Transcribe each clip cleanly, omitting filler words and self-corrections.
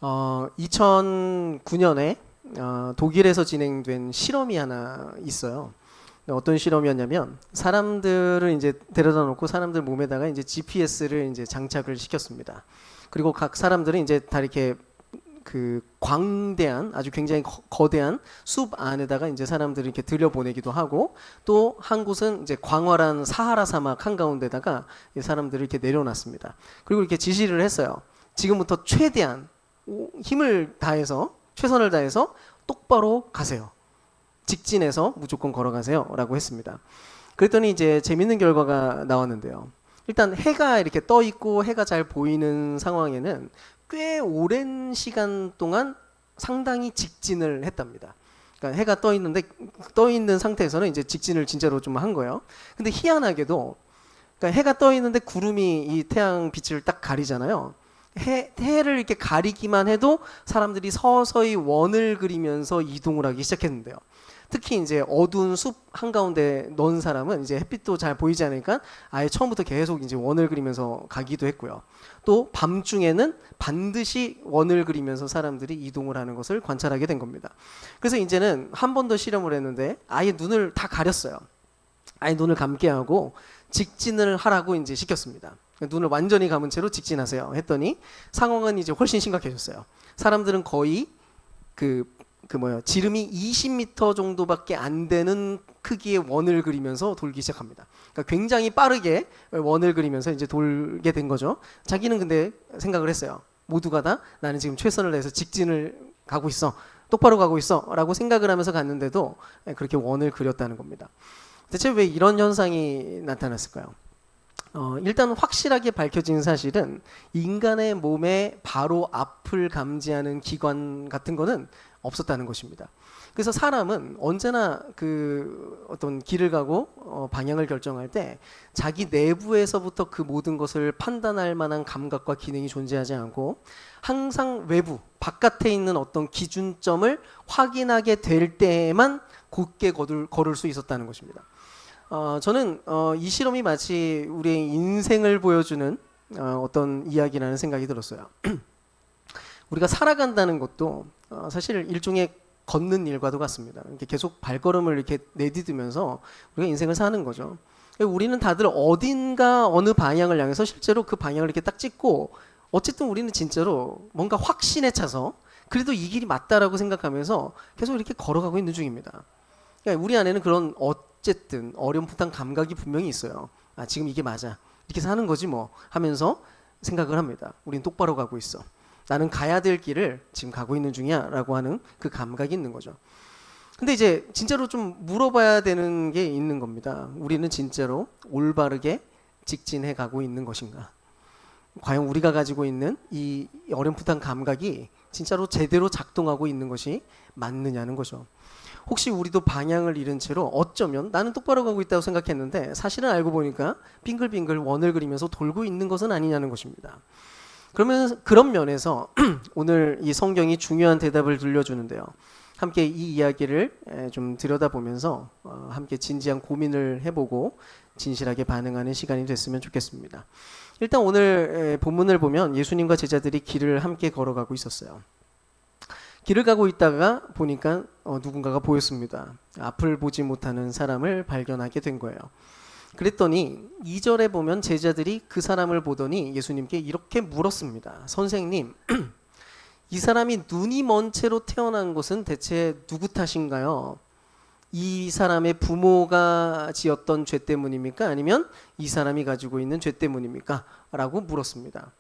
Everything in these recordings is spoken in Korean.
2009년에 독일에서 진행된 실험이 하나 있어요. 어떤 실험이었냐면 사람들을 이제 데려다 놓고 사람들 몸에다가 이제 GPS를 이제 장착을 시켰습니다. 그리고 각 사람들은 이제 다 이렇게 그 광대한 아주 굉장히 거대한 숲 안에다가 이제 사람들을 이렇게 들여보내기도 하고 또 한 곳은 이제 광활한 사하라 사막 한가운데다가 사람들을 이렇게 내려놨습니다. 그리고 이렇게 지시를 했어요. 지금부터 최대한 힘을 다해서 최선을 다해서 똑바로 가세요. 직진해서 무조건 걸어가세요 라고 했습니다. 그랬더니 이제 재밌는 결과가 나왔는데요. 일단 해가 이렇게 떠 있고 해가 잘 보이는 상황에는 꽤 오랜 시간 동안 상당히 직진을 했답니다. 그러니까 해가 떠 있는 상태에서는 이제 직진을 진짜로 좀 한 거예요. 근데 희한하게도 그러니까 해가 떠 있는데 구름이 이 태양 빛을 딱 가리잖아요. 해를 이렇게 가리기만 해도 사람들이 서서히 원을 그리면서 이동을 하기 시작했는데요. 특히 이제 어두운 숲 한가운데 넣은 사람은 이제 햇빛도 잘 보이지 않으니까 아예 처음부터 계속 이제 원을 그리면서 가기도 했고요. 또 밤중에는 반드시 원을 그리면서 사람들이 이동을 하는 것을 관찰하게 된 겁니다. 그래서 이제는 한 번 더 실험을 했는데 아예 눈을 다 가렸어요. 아예 눈을 감게 하고 직진을 하라고 이제 시켰습니다. 눈을 완전히 감은 채로 직진하세요 했더니 상황은 이제 훨씬 심각해졌어요. 사람들은 거의 지름이 20m 정도밖에 안 되는 크기의 원을 그리면서 돌기 시작합니다. 그러니까 굉장히 빠르게 원을 그리면서 이제 돌게 된 거죠. 자기는 근데 생각을 했어요. 모두가 다 나는 지금 최선을 다해서 직진을 가고 있어. 똑바로 가고 있어. 라고 생각을 하면서 갔는데도 그렇게 원을 그렸다는 겁니다. 대체 왜 이런 현상이 나타났을까요? 일단 확실하게 밝혀진 사실은 인간의 몸에 바로 앞을 감지하는 기관 같은 거는 없었다는 것입니다. 그래서 사람은 언제나 그 어떤 길을 가고 방향을 결정할 때 자기 내부에서부터 그 모든 것을 판단할 만한 감각과 기능이 존재하지 않고 항상 외부, 바깥에 있는 어떤 기준점을 확인하게 될 때에만 곧게 걸을 수 있었다는 것입니다. 저는 이 실험이 마치 우리의 인생을 보여주는 어떤 이야기라는 생각이 들었어요. 우리가 살아간다는 것도 사실 일종의 걷는 일과도 같습니다. 이렇게 계속 발걸음을 이렇게 내디디면서 우리가 인생을 사는 거죠. 우리는 다들 어딘가 어느 방향을 향해서 실제로 그 방향을 이렇게 딱 찍고 어쨌든 우리는 진짜로 뭔가 확신에 차서 그래도 이 길이 맞다라고 생각하면서 계속 이렇게 걸어가고 있는 중입니다. 그러니까 우리 안에는 그런 어쨌든 어렴풋한 감각이 분명히 있어요. 아, 지금 이게 맞아. 이렇게 사는 거지 뭐 하면서 생각을 합니다. 우린 똑바로 가고 있어. 나는 가야 될 길을 지금 가고 있는 중이야 라고 하는 그 감각이 있는 거죠. 근데 이제 진짜로 좀 물어봐야 되는 게 있는 겁니다. 우리는 진짜로 올바르게 직진해 가고 있는 것인가? 과연 우리가 가지고 있는 이 어렴풋한 감각이 진짜로 제대로 작동하고 있는 것이 맞느냐는 거죠. 혹시 우리도 방향을 잃은 채로 어쩌면 나는 똑바로 가고 있다고 생각했는데 사실은 알고 보니까 빙글빙글 원을 그리면서 돌고 있는 것은 아니냐는 것입니다. 그런 면에서 오늘 이 성경이 중요한 대답을 들려주는데요. 함께 이 이야기를 좀 들여다보면서 함께 진지한 고민을 해보고 진실하게 반응하는 시간이 됐으면 좋겠습니다. 일단 오늘 본문을 보면 예수님과 제자들이 길을 함께 걸어가고 있었어요. 길을 가고 있다가 보니까 누군가가 보였습니다. 앞을 보지 못하는 사람을 발견하게 된 거예요. 그랬더니 2절에 보면 제자들이 그 사람을 보더니 예수님께 이렇게 물었습니다. 선생님, 이 사람이 눈이 먼 채로 태어난 것은 대체 누구 탓인가요? 이 사람의 부모가 지었던 죄 때문입니까? 아니면 이 사람이 가지고 있는 죄 때문입니까? 라고 물었습니다.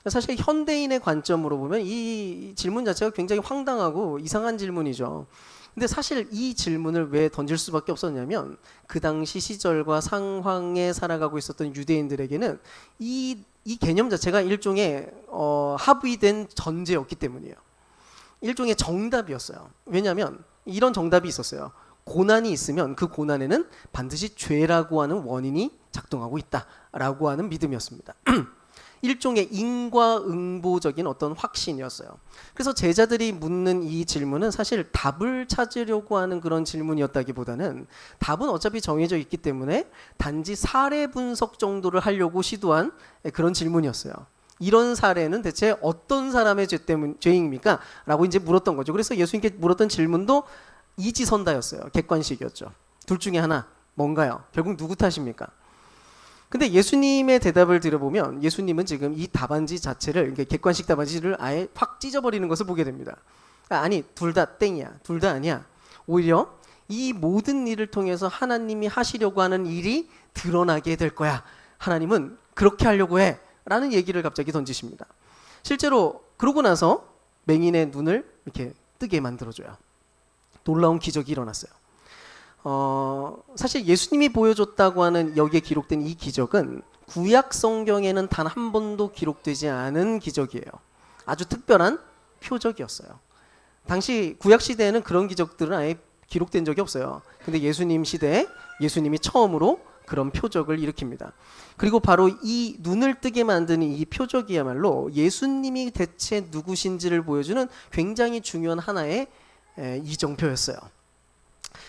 사실 현대인의 관점으로 보면 이 질문 자체가 굉장히 황당하고 이상한 질문이죠. 근데 사실 이 질문을 왜 던질 수밖에 없었냐면 그 당시 시절과 상황에 살아가고 있었던 유대인들에게는 이 개념 자체가 일종의 합의된 전제였기 때문이에요. 일종의 정답이었어요. 왜냐하면 이런 정답이 있었어요. 고난이 있으면 그 고난에는 반드시 죄라고 하는 원인이 작동하고 있다라고 하는 믿음이었습니다. 일종의 인과응보적인 어떤 확신이었어요. 그래서 제자들이 묻는 이 질문은 사실 답을 찾으려고 하는 그런 질문이었다기보다는 답은 어차피 정해져 있기 때문에 단지 사례 분석 정도를 하려고 시도한 그런 질문이었어요. 이런 사례는 대체 어떤 사람의 죄입니까? 라고 이제 물었던 거죠. 그래서 예수님께 물었던 질문도 이지선다였어요. 객관식이었죠. 둘 중에 하나 뭔가요? 결국 누구 탓입니까? 근데 예수님의 대답을 들어보면 예수님은 지금 이 답안지 자체를, 객관식 답안지를 아예 확 찢어버리는 것을 보게 됩니다. 아니, 둘 다 땡이야. 둘 다 아니야. 오히려 이 모든 일을 통해서 하나님이 하시려고 하는 일이 드러나게 될 거야. 하나님은 그렇게 하려고 해. 라는 얘기를 갑자기 던지십니다. 실제로 그러고 나서 맹인의 눈을 이렇게 뜨게 만들어줘요. 놀라운 기적이 일어났어요. 사실 예수님이 보여줬다고 하는 여기에 기록된 이 기적은 구약 성경에는 단 한 번도 기록되지 않은 기적이에요. 아주 특별한 표적이었어요. 당시 구약 시대에는 그런 기적들은 아예 기록된 적이 없어요. 근데 예수님 시대에 예수님이 처음으로 그런 표적을 일으킵니다. 그리고 바로 이 눈을 뜨게 만드는 이 표적이야말로 예수님이 대체 누구신지를 보여주는 굉장히 중요한 하나의 이정표였어요.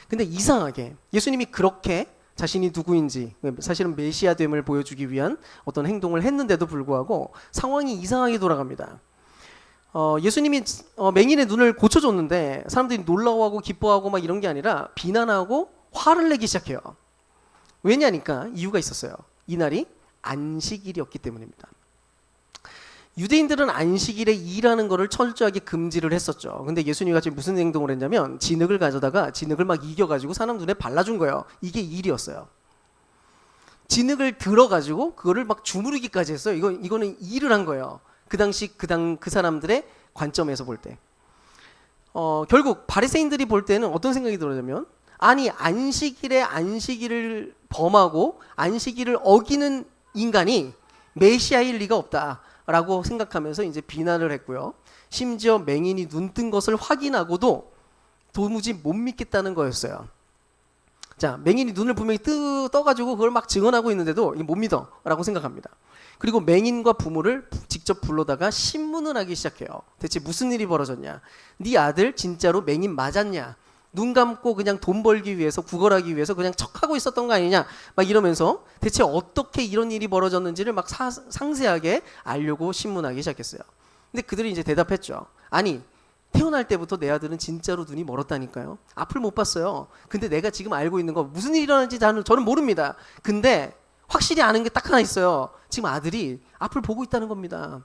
근데 이상하게 예수님이 그렇게 자신이 누구인지, 사실은 메시아됨을 보여주기 위한 어떤 행동을 했는데도 불구하고 상황이 이상하게 돌아갑니다. 예수님이 맹인의 눈을 고쳐줬는데 사람들이 놀라워하고 기뻐하고 막 이런 게 아니라 비난하고 화를 내기 시작해요. 왜냐니까 이유가 있었어요. 이날이 안식일이었기 때문입니다. 유대인들은 안식일에 일하는 것을 철저하게 금지를 했었죠. 근데 예수님이 같이 무슨 행동을 했냐면 진흙을 가져다가 진흙을 막 이겨가지고 사람 눈에 발라준 거예요. 이게 일이었어요. 진흙을 들어가지고 그거를 막 주무르기까지 했어요. 이거는 일을 한 거예요. 그 당시 그 사람들의 관점에서 볼 때. 결국 바리새인들이 볼 때는 어떤 생각이 들었냐면, 아니 안식일에 안식일을 범하고 안식일을 어기는 인간이 메시아일 리가 없다라고 생각하면서 이제 비난을 했고요. 심지어 맹인이 눈 뜬 것을 확인하고도 도무지 못 믿겠다는 거였어요. 자, 맹인이 눈을 분명히 떠가지고 그걸 막 증언하고 있는데도 못 믿어라고 생각합니다. 그리고 맹인과 부모를 직접 불러다가 신문을 하기 시작해요. 대체 무슨 일이 벌어졌냐? 네 아들 진짜로 맹인 맞았냐? 눈 감고 그냥 돈 벌기 위해서, 구걸하기 위해서 그냥 척하고 있었던 거 아니냐? 막 이러면서 대체 어떻게 이런 일이 벌어졌는지를 막 상세하게 알려고 신문하기 시작했어요. 근데 그들이 이제 대답했죠. 아니, 태어날 때부터 내 아들은 진짜로 눈이 멀었다니까요. 앞을 못 봤어요. 근데 내가 지금 알고 있는 거 무슨 일이 일어났는지 저는 모릅니다. 근데 확실히 아는 게 딱 하나 있어요. 지금 아들이 앞을 보고 있다는 겁니다.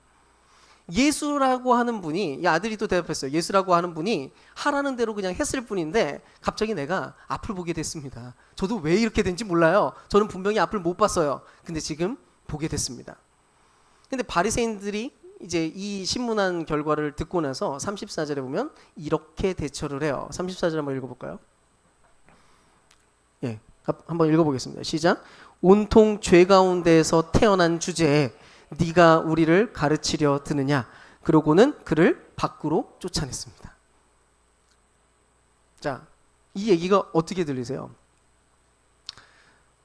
예수라고 하는 분이, 이 아들이 또 대답했어요. 예수라고 하는 분이 하라는 대로 그냥 했을 뿐인데 갑자기 내가 앞을 보게 됐습니다. 저도 왜 이렇게 된지 몰라요. 저는 분명히 앞을 못 봤어요. 근데 지금 보게 됐습니다. 근데 바리새인들이 이제 이 신문한 결과를 듣고 나서 34절에 보면 이렇게 대처를 해요. 34절 한번 읽어볼까요? 예, 한번 읽어보겠습니다. 시작. 온통 죄 가운데에서 태어난 주제에 네가 우리를 가르치려 드느냐? 그러고는 그를 밖으로 쫓아냈습니다. 자, 이 얘기가 어떻게 들리세요?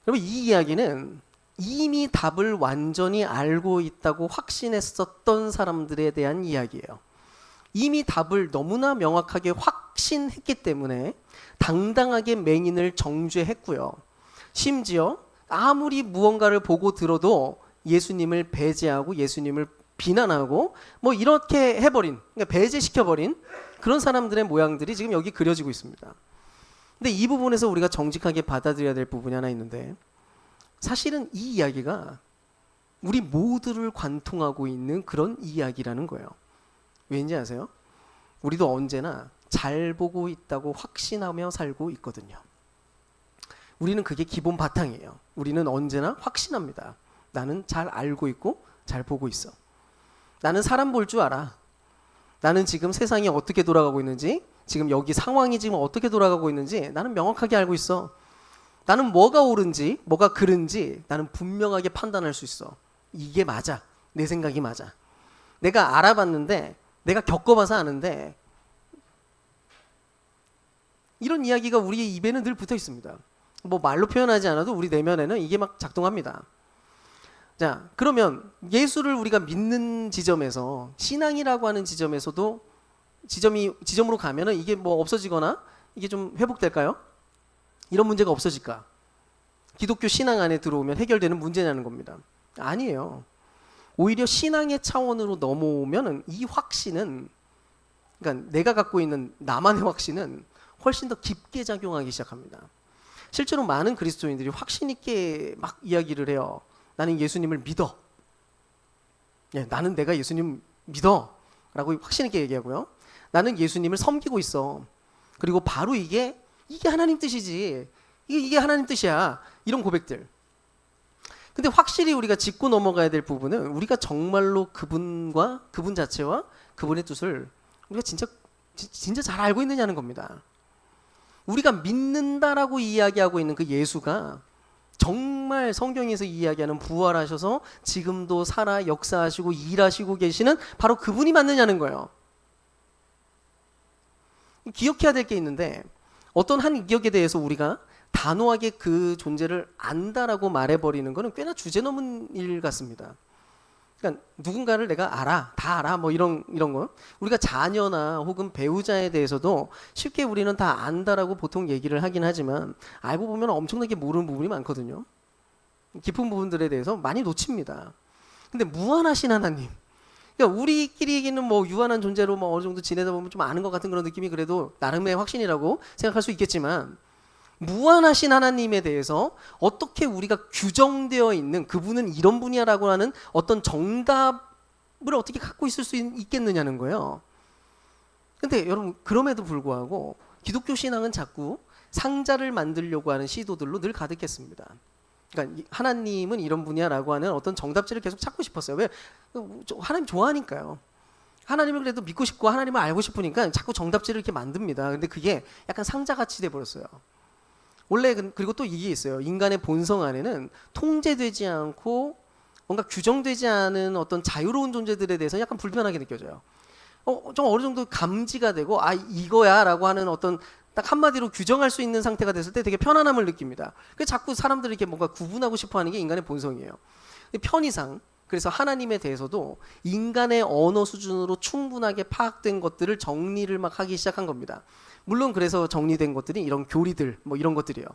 여러분, 이 이야기는 이미 답을 완전히 알고 있다고 확신했었던 사람들에 대한 이야기예요. 이미 답을 너무나 명확하게 확신했기 때문에 당당하게 맹인을 정죄했고요. 심지어 아무리 무언가를 보고 들어도 예수님을 배제하고 예수님을 비난하고 뭐 이렇게 해버린, 그러니까 배제시켜버린 그런 사람들의 모양들이 지금 여기 그려지고 있습니다. 근데 이 부분에서 우리가 정직하게 받아들여야 될 부분이 하나 있는데, 사실은 이 이야기가 우리 모두를 관통하고 있는 그런 이야기라는 거예요. 왠지 아세요? 우리도 언제나 잘 보고 있다고 확신하며 살고 있거든요. 우리는 그게 기본 바탕이에요. 우리는 언제나 확신합니다. 나는 잘 알고 있고 잘 보고 있어. 나는 사람 볼 줄 알아. 나는 지금 세상이 어떻게 돌아가고 있는지, 지금 여기 상황이 지금 어떻게 돌아가고 있는지 나는 명확하게 알고 있어. 나는 뭐가 옳은지 뭐가 그른지 나는 분명하게 판단할 수 있어. 이게 맞아. 내 생각이 맞아. 내가 알아봤는데, 내가 겪어봐서 아는데, 이런 이야기가 우리의 입에는 늘 붙어 있습니다. 뭐 말로 표현하지 않아도 우리 내면에는 이게 막 작동합니다. 자, 그러면 예수를 우리가 믿는 지점에서, 신앙이라고 하는 지점에서도 지점으로 가면은 이게 뭐 없어지거나 이게 좀 회복될까요? 이런 문제가 없어질까? 기독교 신앙 안에 들어오면 해결되는 문제냐는 겁니다. 아니에요. 오히려 신앙의 차원으로 넘어오면은 이 확신은, 그러니까 내가 갖고 있는 나만의 확신은 훨씬 더 깊게 작용하기 시작합니다. 실제로 많은 그리스도인들이 확신 있게 막 이야기를 해요. 나는 예수님을 믿어. 예, 나는 내가 예수님 믿어 라고 확신 있게 얘기하고요. 나는 예수님을 섬기고 있어. 그리고 바로 이게 하나님 뜻이지. 이게 하나님 뜻이야. 이런 고백들. 근데 확실히 우리가 짚고 넘어가야 될 부분은 우리가 정말로 그분과 그분 자체와 그분의 뜻을 우리가 진짜 잘 알고 있느냐는 겁니다. 우리가 믿는다라고 이야기하고 있는 그 예수가 정말 성경에서 이야기하는 부활하셔서 지금도 살아 역사하시고 일하시고 계시는 바로 그분이 맞느냐는 거예요. 기억해야 될 게 있는데, 어떤 한 기억에 대해서 우리가 단호하게 그 존재를 안다라고 말해버리는 것은 꽤나 주제넘은 일 같습니다. 그러니까 누군가를 내가 알아, 다 알아, 뭐 이런 거. 우리가 자녀나 혹은 배우자에 대해서도 쉽게 우리는 다 안다라고 보통 얘기를 하긴 하지만, 알고 보면 엄청나게 모르는 부분이 많거든요. 깊은 부분들에 대해서 많이 놓칩니다. 근데 무한하신 하나님, 그러니까 우리끼리는 뭐 유한한 존재로 뭐 어느 정도 지내다 보면 좀 아는 것 같은 그런 느낌이 그래도 나름의 확신이라고 생각할 수 있겠지만, 무한하신 하나님에 대해서 어떻게 우리가 규정되어 있는 그분은 이런 분이야라고 하는 어떤 정답을 어떻게 갖고 있을 수 있겠느냐는 거예요. 근데 여러분, 그럼에도 불구하고 기독교 신앙은 자꾸 상자를 만들려고 하는 시도들로 늘 가득했습니다. 그러니까 하나님은 이런 분이야라고 하는 어떤 정답지를 계속 찾고 싶었어요. 왜? 하나님 좋아하니까요. 하나님을 그래도 믿고 싶고 하나님을 알고 싶으니까 자꾸 정답지를 이렇게 만듭니다. 근데 그게 약간 상자같이 돼 버렸어요. 원래 그리고 또 이게 있어요. 인간의 본성 안에는 통제되지 않고 뭔가 규정되지 않은 어떤 자유로운 존재들에 대해서 약간 불편하게 느껴져요. 좀 어느 정도 감지가 되고 이거야라고 하는 어떤 딱 한마디로 규정할 수 있는 상태가 됐을 때 되게 편안함을 느낍니다. 그래서 자꾸 사람들이 이렇게 뭔가 구분하고 싶어하는 게 인간의 본성이에요. 편의상 그래서 하나님에 대해서도 인간의 언어 수준으로 충분하게 파악된 것들을 정리를 막 하기 시작한 겁니다. 물론 그래서 정리된 것들이 이런 교리들 뭐 이런 것들이에요.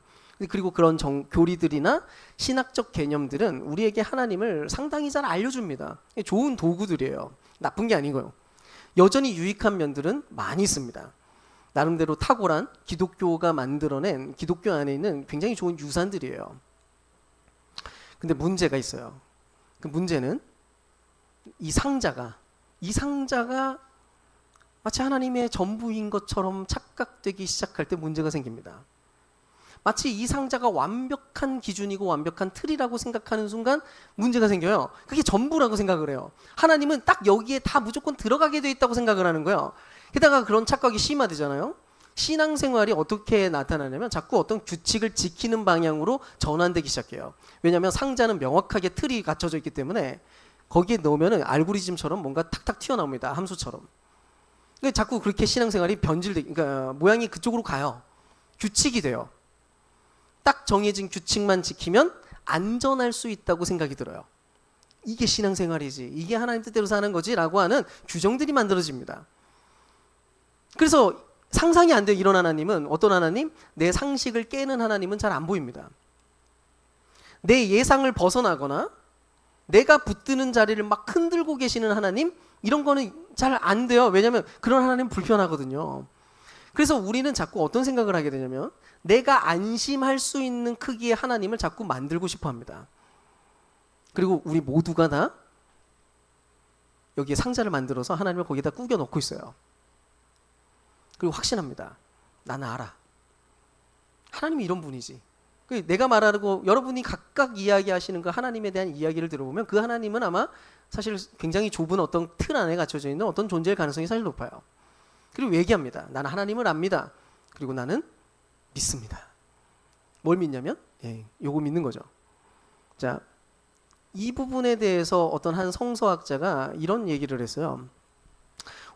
그리고 그런 교리들이나 신학적 개념들은 우리에게 하나님을 상당히 잘 알려줍니다. 좋은 도구들이에요. 나쁜 게 아니고요. 여전히 유익한 면들은 많이 있습니다. 나름대로 탁월한 기독교가 만들어낸 기독교 안에 있는 굉장히 좋은 유산들이에요. 근데 문제가 있어요. 그 문제는 이 상자가 마치 하나님의 전부인 것처럼 착각되기 시작할 때 문제가 생깁니다. 마치 이 상자가 완벽한 기준이고 완벽한 틀이라고 생각하는 순간 문제가 생겨요. 그게 전부라고 생각을 해요. 하나님은 딱 여기에 다 무조건 들어가게 돼 있다고 생각을 하는 거예요. 게다가 그런 착각이 심화되잖아요. 신앙생활이 어떻게 나타나냐면 자꾸 어떤 규칙을 지키는 방향으로 전환되기 시작해요. 왜냐하면 상자는 명확하게 틀이 갖춰져 있기 때문에 거기에 넣으면 알고리즘처럼 뭔가 탁탁 튀어나옵니다. 함수처럼. 자꾸 그렇게 신앙생활이 그러니까 모양이 그쪽으로 가요. 규칙이 돼요. 딱 정해진 규칙만 지키면 안전할 수 있다고 생각이 들어요. 이게 신앙생활이지, 이게 하나님 뜻대로 사는 거지 라고 하는 규정들이 만들어집니다. 그래서 상상이 안 돼요. 이런 하나님은 어떤 하나님? 내 상식을 깨는 하나님은 잘 안 보입니다. 내 예상을 벗어나거나 내가 붙드는 자리를 막 흔들고 계시는 하나님, 이런 거는 잘 안 돼요. 왜냐하면 그런 하나님 불편하거든요. 그래서 우리는 자꾸 어떤 생각을 하게 되냐면 내가 안심할 수 있는 크기의 하나님을 자꾸 만들고 싶어 합니다. 그리고 우리 모두가 다 여기에 상자를 만들어서 하나님을 거기다 꾸겨 넣고 있어요. 그리고 확신합니다. 나는 알아. 하나님이 이런 분이지. 내가 말하고 여러분이 각각 이야기하시는 그 하나님에 대한 이야기를 들어보면 그 하나님은 아마 사실 굉장히 좁은 어떤 틀 안에 갇혀져 있는 어떤 존재일 가능성이 사실 높아요. 그리고 얘기합니다. 나는 하나님을 압니다. 그리고 나는 믿습니다. 뭘 믿냐면 요거 믿는 거죠. 자, 이 부분에 대해서 어떤 한 성서학자가 이런 얘기를 했어요.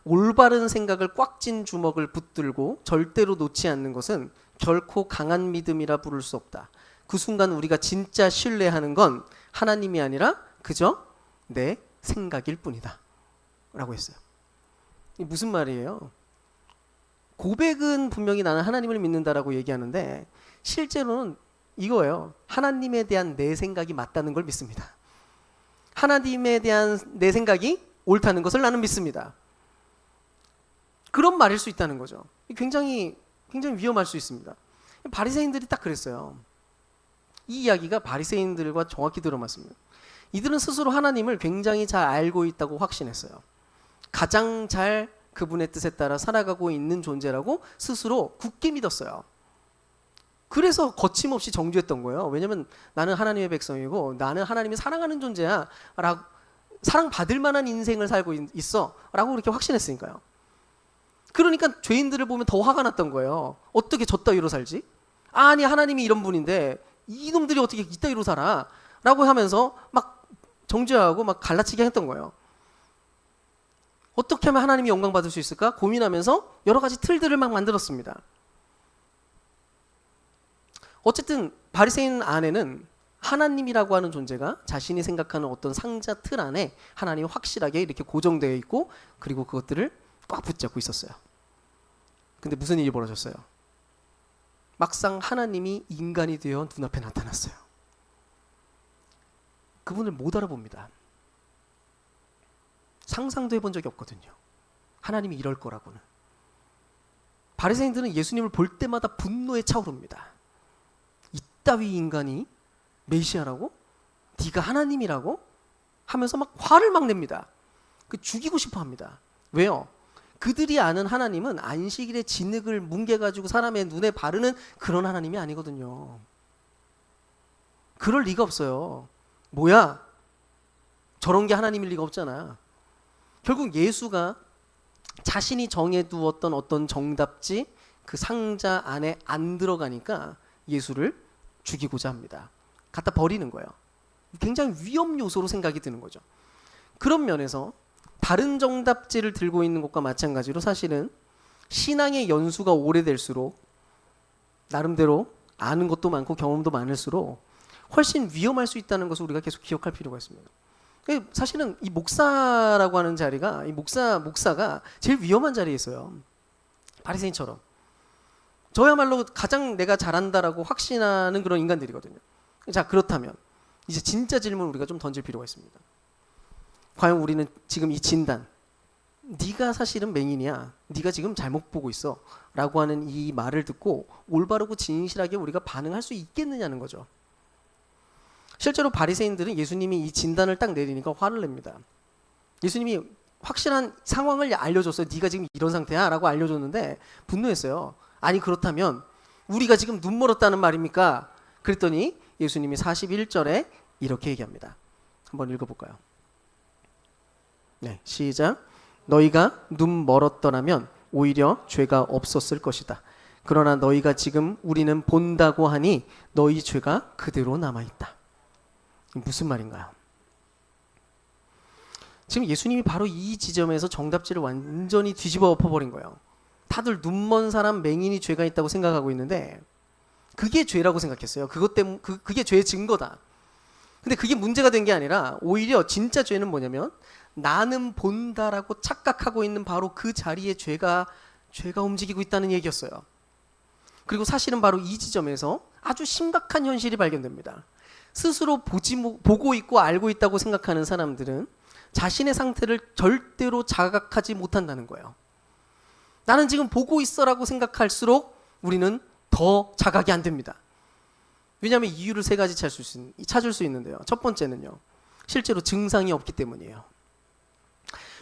올바른 생각을 꽉 쥔 주먹을 붙들고 절대로 놓지 않는 것은 결코 강한 믿음이라 부를 수 없다. 그 순간 우리가 진짜 신뢰하는 건 하나님이 아니라 그저 내 생각일 뿐이다 라고 했어요. 이게 무슨 말이에요? 고백은 분명히 나는 하나님을 믿는다라고 얘기하는데 실제로는 이거예요. 하나님에 대한 내 생각이 맞다는 걸 믿습니다. 하나님에 대한 내 생각이 옳다는 것을 나는 믿습니다. 그런 말일 수 있다는 거죠. 굉장히 위험할 수 있습니다. 바리새인들이 딱 그랬어요. 이 이야기가 바리새인들과 정확히 들어맞습니다. 이들은 스스로 하나님을 굉장히 잘 알고 있다고 확신했어요. 가장 잘 그분의 뜻에 따라 살아가고 있는 존재라고 스스로 굳게 믿었어요. 그래서 거침없이 정죄했던 거예요. 왜냐하면 나는 하나님의 백성이고 나는 하나님이 사랑하는 존재야 라고, 사랑받을 만한 인생을 살고 있어 라고 그렇게 확신했으니까요. 그러니까 죄인들을 보면 더 화가 났던 거예요. 어떻게 저 따위로 살지? 아니 하나님이 이런 분인데 이놈들이 어떻게 이 따위로 살아? 라고 하면서 막 정죄하고 막 갈라치게 했던 거예요. 어떻게 하면 하나님이 영광 받을 수 있을까? 고민하면서 여러 가지 틀들을 막 만들었습니다. 어쨌든 바리새인 안에는 하나님이라고 하는 존재가 자신이 생각하는 어떤 상자 틀 안에 하나님이 확실하게 이렇게 고정되어 있고 그리고 그것들을 꽉 붙잡고 있었어요. 근데 무슨 일이 벌어졌어요? 막상 하나님이 인간이 되어 눈앞에 나타났어요. 그분을 못 알아봅니다. 상상도 해본 적이 없거든요. 하나님이 이럴 거라고는. 바리새인들은 예수님을 볼 때마다 분노에 차오릅니다. 이따위 인간이 메시아라고? 네가 하나님이라고? 하면서 막 화를 막 냅니다. 죽이고 싶어 합니다. 왜요? 그들이 아는 하나님은 안식일에 진흙을 뭉개가지고 사람의 눈에 바르는 그런 하나님이 아니거든요. 그럴 리가 없어요. 뭐야? 저런 게 하나님일 리가 없잖아. 결국 예수가 자신이 정해두었던 어떤 정답지 그 상자 안에 안 들어가니까 예수를 죽이고자 합니다. 갖다 버리는 거예요. 굉장히 위험 요소로 생각이 드는 거죠. 그런 면에서 다른 정답지를 들고 있는 것과 마찬가지로 사실은 신앙의 연수가 오래될수록 나름대로 아는 것도 많고 경험도 많을수록 훨씬 위험할 수 있다는 것을 우리가 계속 기억할 필요가 있습니다. 사실은 이 목사라고 하는 자리가 이 목사가 제일 위험한 자리에 있어요. 바리새인처럼. 저야말로 가장 내가 잘한다라고 확신하는 그런 인간들이거든요. 자, 그렇다면 이제 진짜 질문을 우리가 좀 던질 필요가 있습니다. 과연 우리는 지금 이 진단, 네가 사실은 맹인이야, 네가 지금 잘못 보고 있어 라고 하는 이 말을 듣고 올바르고 진실하게 우리가 반응할 수 있겠느냐는 거죠. 실제로 바리새인들은 예수님이 이 진단을 딱 내리니까 화를 냅니다. 예수님이 확실한 상황을 알려줬어요. 네가 지금 이런 상태야 라고 알려줬는데 분노했어요. 아니 그렇다면 우리가 지금 눈 멀었다는 말입니까? 그랬더니 예수님이 41절에 이렇게 얘기합니다. 한번 읽어볼까요? 네, 시작. 너희가 눈 멀었더라면 오히려 죄가 없었을 것이다. 그러나 너희가 지금 우리는 본다고 하니 너희 죄가 그대로 남아있다. 무슨 말인가요? 지금 예수님이 바로 이 지점에서 정답지를 완전히 뒤집어 엎어버린 거예요. 다들 눈먼 사람 맹인이 죄가 있다고 생각하고 있는데 그게 죄라고 생각했어요. 그것 때문에 그게 죄의 증거다. 근데 그게 문제가 된 게 아니라 오히려 진짜 죄는 뭐냐면 나는 본다라고 착각하고 있는 바로 그 자리에 죄가 움직이고 있다는 얘기였어요. 그리고 사실은 바로 이 지점에서 아주 심각한 현실이 발견됩니다. 스스로 보고 있고 알고 있다고 생각하는 사람들은 자신의 상태를 절대로 자각하지 못한다는 거예요. 나는 지금 보고 있어라고 생각할수록 우리는 더 자각이 안 됩니다. 왜냐하면 이유를 세 가지 찾을 수 있는데요. 첫 번째는요, 실제로 증상이 없기 때문이에요.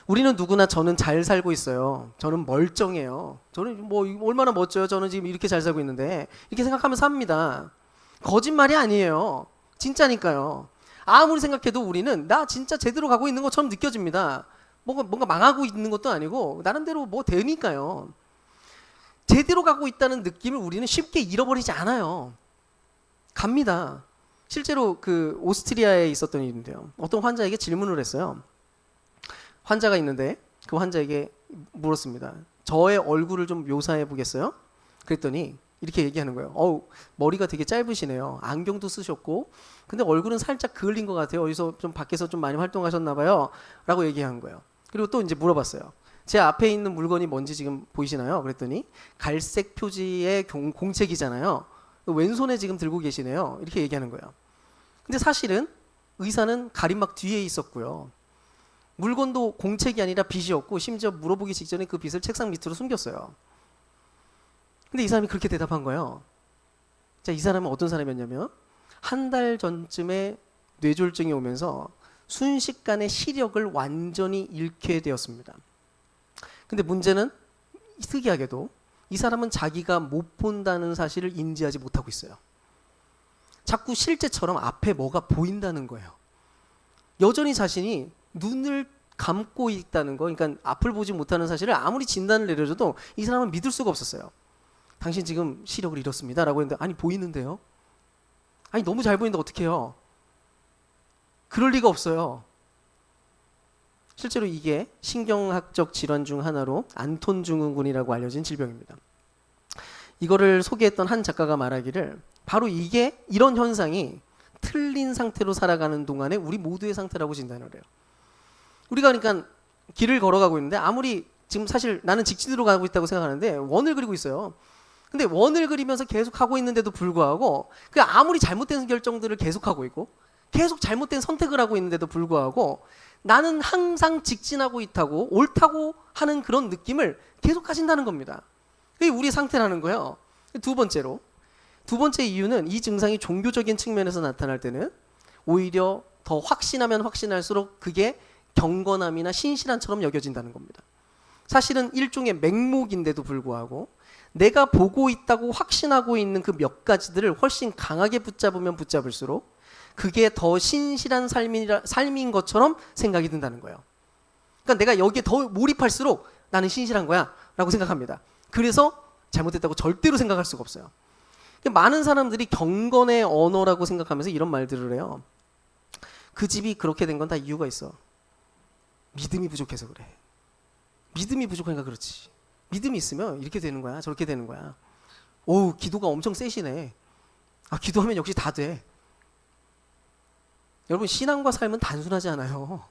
우리는 누구나 저는 잘 살고 있어요. 저는 멀쩡해요. 저는 뭐 얼마나 멋져요. 저는 지금 이렇게 잘 살고 있는데 이렇게 생각하면서 삽니다. 거짓말이 아니에요. 진짜니까요. 아무리 생각해도 우리는 나 진짜 제대로 가고 있는 것처럼 느껴집니다. 뭔가 망하고 있는 것도 아니고 나름대로 뭐 되니까요. 제대로 가고 있다는 느낌을 우리는 쉽게 잃어버리지 않아요. 갑니다. 실제로 그 오스트리아에 있었던 일인데요. 어떤 환자에게 질문을 했어요. 환자가 있는데 그 환자에게 물었습니다. 저의 얼굴을 좀 묘사해 보겠어요? 그랬더니 이렇게 얘기하는 거예요. 머리가 되게 짧으시네요. 안경도 쓰셨고 근데 얼굴은 살짝 그을린 것 같아요. 어디서 좀 밖에서 좀 많이 활동하셨나 봐요. 라고 얘기한 거예요. 그리고 또 이제 물어봤어요. 제 앞에 있는 물건이 뭔지 지금 보이시나요? 그랬더니 갈색 표지의 공책이잖아요. 왼손에 지금 들고 계시네요. 이렇게 얘기하는 거예요. 근데 사실은 의사는 가림막 뒤에 있었고요. 물건도 공책이 아니라 빚이었고 심지어 물어보기 직전에 그 빚을 책상 밑으로 숨겼어요. 근데 이 사람이 그렇게 대답한 거예요. 자, 이 사람은 어떤 사람이었냐면 한 달 전쯤에 뇌졸중이 오면서 순식간에 시력을 완전히 잃게 되었습니다. 근데 문제는 특이하게도 이 사람은 자기가 못 본다는 사실을 인지하지 못하고 있어요. 자꾸 실제처럼 앞에 뭐가 보인다는 거예요. 여전히 자신이 눈을 감고 있다는 거, 그러니까 앞을 보지 못하는 사실을 아무리 진단을 내려줘도 이 사람은 믿을 수가 없었어요. 당신 지금 시력을 잃었습니다 라고 했는데, 아니 보이는데요? 아니 너무 잘 보이는데 어떡해요? 그럴 리가 없어요. 실제로 이게 신경학적 질환 중 하나로 안톤 증후군이라고 알려진 질병입니다. 이거를 소개했던 한 작가가 말하기를 바로 이게 이런 현상이 틀린 상태로 살아가는 동안에 우리 모두의 상태라고 진단을 해요. 우리가 그러니까 길을 걸어가고 있는데 아무리 지금 사실 나는 직진으로 가고 있다고 생각하는데 원을 그리고 있어요. 근데 원을 그리면서 계속 하고 있는데도 불구하고 그 아무리 잘못된 결정들을 계속하고 있고 계속 잘못된 선택을 하고 있는데도 불구하고 나는 항상 직진하고 있다고 옳다고 하는 그런 느낌을 계속 가진다는 겁니다. 그게 우리 상태라는 거예요. 두 번째 이유는 이 증상이 종교적인 측면에서 나타날 때는 오히려 더 확신하면 확신할수록 그게 경건함이나 신실한처럼 여겨진다는 겁니다. 사실은 일종의 맹목인데도 불구하고 내가 보고 있다고 확신하고 있는 그 몇 가지들을 훨씬 강하게 붙잡으면 붙잡을수록 그게 더 신실한 삶인 것처럼 생각이 든다는 거예요. 그러니까 내가 여기에 더 몰입할수록 나는 신실한 거야 라고 생각합니다. 그래서 잘못됐다고 절대로 생각할 수가 없어요. 많은 사람들이 경건의 언어라고 생각하면서 이런 말들을 해요. 그 집이 그렇게 된 건 다 이유가 있어. 믿음이 부족해서 그래. 믿음이 부족하니까 그렇지. 믿음이 있으면 이렇게 되는 거야, 저렇게 되는 거야. 오, 기도가 엄청 세시네. 아, 기도하면 역시 다 돼. 여러분, 신앙과 삶은 단순하지 않아요.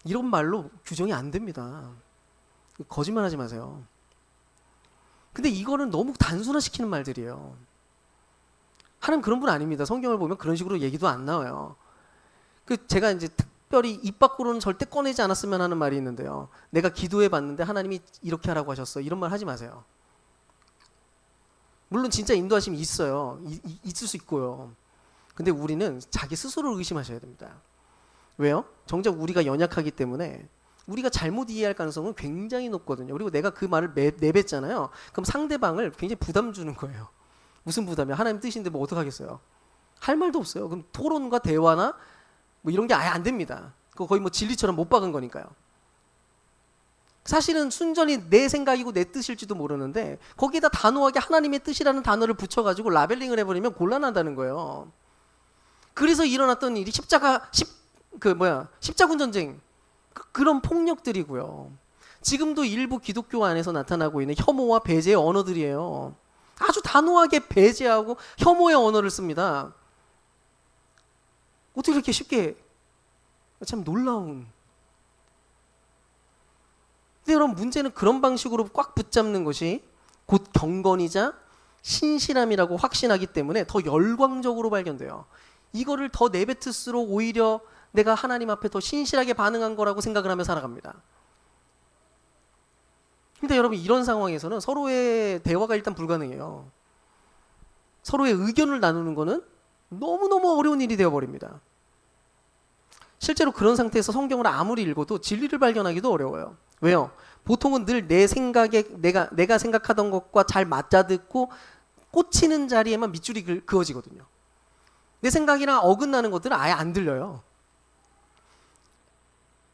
이런 말로 규정이 안 됩니다. 거짓말하지 마세요. 근데 이거는 너무 단순화시키는 말들이에요. 하나님 그런 분 아닙니다. 성경을 보면 그런 식으로 얘기도 안 나와요. 제가 이제 특별히 입 밖으로는 절대 꺼내지 않았으면 하는 말이 있는데요. 내가 기도해 봤는데 하나님이 이렇게 하라고 하셨어. 이런 말 하지 마세요. 물론 진짜 인도하심이 있어요. 있을 수 있고요. 근데 우리는 자기 스스로를 의심하셔야 됩니다. 왜요? 정작 우리가 연약하기 때문에 우리가 잘못 이해할 가능성은 굉장히 높거든요. 그리고 내가 그 말을 내뱉잖아요. 그럼 상대방을 굉장히 부담 주는 거예요. 무슨 부담이야? 하나님 뜻인데 뭐 어떡하겠어요? 할 말도 없어요. 그럼 토론과 대화나 뭐 이런 게 아예 안 됩니다. 그거 거의 뭐 진리처럼 못 박은 거니까요. 사실은 순전히 내 생각이고 내 뜻일지도 모르는데 거기에다 단호하게 하나님의 뜻이라는 단어를 붙여가지고 라벨링을 해버리면 곤란하다는 거예요. 그래서 일어났던 일이 십자군 전쟁 그런 폭력들이고요. 지금도 일부 기독교 안에서 나타나고 있는 혐오와 배제의 언어들이에요. 아주 단호하게 배제하고 혐오의 언어를 씁니다. 어떻게 이렇게 쉽게, 참 놀라운. 근데 여러분, 문제는 그런 방식으로 꽉 붙잡는 것이 곧 경건이자 신실함이라고 확신하기 때문에 더 열광적으로 발견돼요. 이거를 더 내뱉을수록 오히려 내가 하나님 앞에 더 신실하게 반응한 거라고 생각을 하며 살아갑니다. 근데 여러분, 이런 상황에서는 서로의 대화가 일단 불가능해요. 서로의 의견을 나누는 거는 너무너무 어려운 일이 되어버립니다. 실제로 그런 상태에서 성경을 아무리 읽어도 진리를 발견하기도 어려워요. 왜요? 보통은 늘 내 생각에 내가 생각하던 것과 잘 맞아듣고 꽂히는 자리에만 밑줄이 그어지거든요. 내 생각이랑 어긋나는 것들은 아예 안 들려요.